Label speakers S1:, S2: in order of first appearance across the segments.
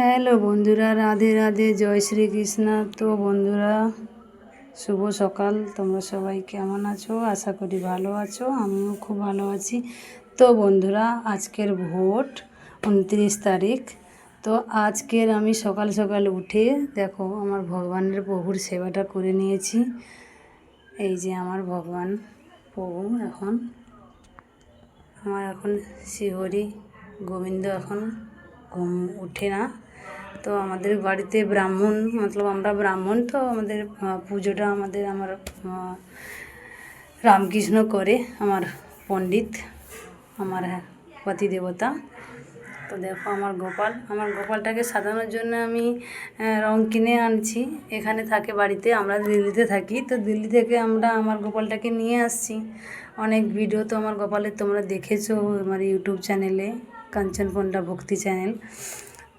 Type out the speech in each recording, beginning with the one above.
S1: Hello বন্ধুরা, রাধে রাধে, জয় শ্রীকৃষ্ণ। তো বন্ধুরা, শুভ সকাল। তোমরা সবাই কেমন আছো? আশা করি ভালো আছো, আমিও খুব ভালো আছি। তো বন্ধুরা, আজকের ভোট 29 তারিখ। তো আজকের আমি সকাল সকাল উঠে দেখো আমার ভগবানের প্রভুর সেবাটা করে নিয়েছি। এই যে আমার ভগবান প্রভু, এখন শ্রীহরি গোবিন্দ এখন ঘুম উঠে না। তো আমাদের বাড়িতে ব্রাহ্মণ, আমরা ব্রাহ্মণ, তো আমাদের পুজোটা আমার রামকৃষ্ণ করে, আমার পণ্ডিত, আমার পতি দেবতা। তো দেখো আমার গোপালটাকে সাজানোর জন্য আমি রং কিনে আনছি। এখানে থাকে বাড়িতে, আমরা দিল্লিতে থাকি, তো দিল্লি থেকে আমার গোপালটাকে নিয়ে আসছি। অনেক ভিডিও তো আমার গোপালের তোমরা দেখেছো আমার ইউটিউব চ্যানেলে, কাঞ্চন পণ্ডা ভক্তি চ্যানেল।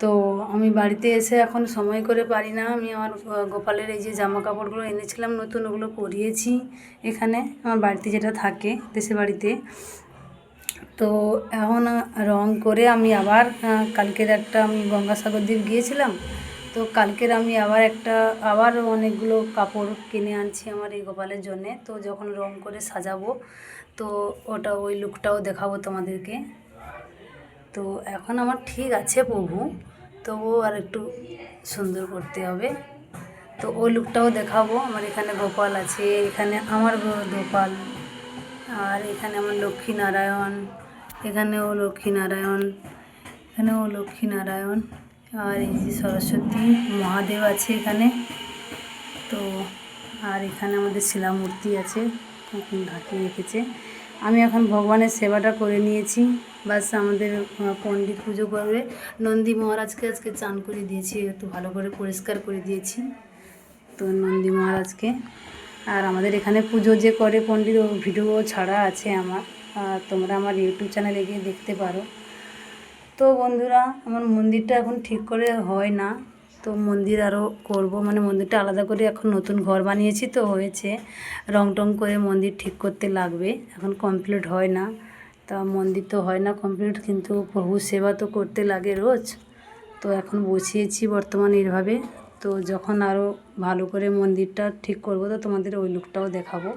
S1: তো আমি বাড়িতে এসে এখন সময় করে পারি না। আমি আমার গোপালের এই যে জামা কাপড়গুলো এনেছিলাম নতুন, ওগুলো পরিয়েছি এখানে আমার বাড়িতে যেটা থাকে দেশের বাড়িতে। তো এখন রং করে আমি আবার কালকের আমি গঙ্গাসাগর দ্বীপ গিয়েছিলাম। তো কালকের আমি আবার অনেকগুলো কাপড় কিনে আনছি আমার এই গোপালের জন্যে। তো যখন রং করে সাজাবো, তো ওই লুকটাও দেখাবো তোমাদেরকে। তো এখন আমার ঠিক আছে প্রভু, তবুও আর একটু সুন্দর করতে হবে। তো ওই লুকটাও দেখাবো। আমার এখানে গোপাল আছে, এখানে আমার গোপাল, আর এখানে আমার লক্ষ্মীনারায়ণ, এখানেও লক্ষ্মীনারায়ণ, আর এই যে সরস্বতী মহাদেব আছে এখানে। তো আর এখানে আমাদের শিলামূর্তি আছে, এখন ঢাকিয়ে রেখেছে। আমি এখন ভগবানের সেবাটা করে নিয়েছি। বাস আমাদের পণ্ডিত পুজো করবে। নন্দী মহারাজকে আজকে চান করে দিয়েছি, একটু ভালো করে পরিষ্কার করে দিয়েছি তো নন্দী মহারাজকে। আর আমাদের এখানে পুজো যে করে পণ্ডিত, ও ভিডিও ছাড়া আছে আমার, তোমরা আমার ইউটিউব চ্যানেলে গিয়ে দেখতে পারো। তো বন্ধুরা, আমার মন্দিরটা এখন ঠিক করে হয় না, তো মন্দির আরও করব, মন্দিরটা আলাদা করে এখন নতুন ঘর বানিয়েছি, তো হয়েছে রং টং করে মন্দির ঠিক করতে লাগবে, এখন কমপ্লিট হয় না। তা মন্দির তো হয় না কমপ্লিট, কিন্তু প্রভু সেবা তো করতে লাগে রোজ। তো এখন বসিয়েছি বর্তমানে এইভাবে। তো যখন আরও ভালো করে মন্দিরটা ঠিক করব, তো তোমাদের ওই লুকটাও দেখাবো।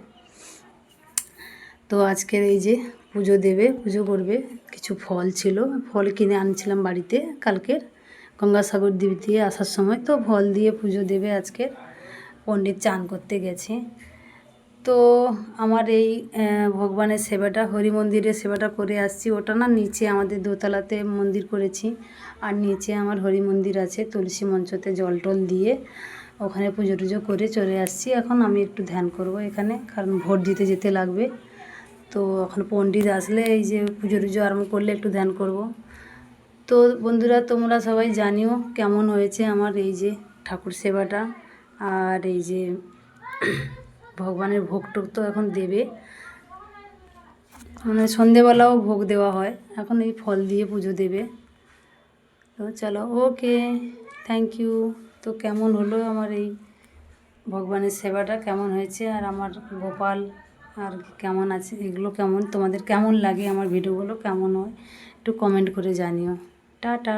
S1: তো আজকের এই যে পুজো করবে, কিছু ফল ছিল, ফল কিনে আনছিলাম বাড়িতে কালকের গঙ্গাসাগর দ্বীপ দিয়ে আসার সময়। তো ফল দিয়ে পুজো দেবে আজকে, পণ্ডিত চান করতে গেছে। তো আমার এই ভগবানের সেবাটা, হরি মন্দিরের সেবাটা করে আসছি। ওটা না নিচে আমাদের দোতলাতে মন্দির করেছি, আর নিচে আমার হরি মন্দির আছে, তুলসী মঞ্চতে জল টল দিয়ে ওখানে পুজো টুজো করে চলে আসছি। এখন আমি একটু ধ্যান করব এখানে, কারণ ভোট দিতে যেতে লাগবে। তো এখন পণ্ডিত আসলে এই যে পুজো টুজো আরম্ভ করলে একটু ধ্যান করব। তো বন্ধুরা, তোমরা সবাই জানিও কেমন হয়েছে আমার এই যে ঠাকুর সেবাটা। আর এই যে ভগবানের ভোগ টোগ তো এখন দেবে, সন্ধেবেলাও ভোগ দেওয়া হয়, এখন এই ফল দিয়ে পুজো দেবে। তো চলো, ওকে, থ্যাংক ইউ। তো কেমন হলো আমার এই ভগবানের সেবাটা, কেমন হয়েছে, আর আমার গোপাল আর কেমন আছে, এগুলো কেমন, তোমাদের কেমন লাগে, আমার ভিডিওগুলো কেমন হয়, একটু কমেন্ট করে জানিও। টাটা।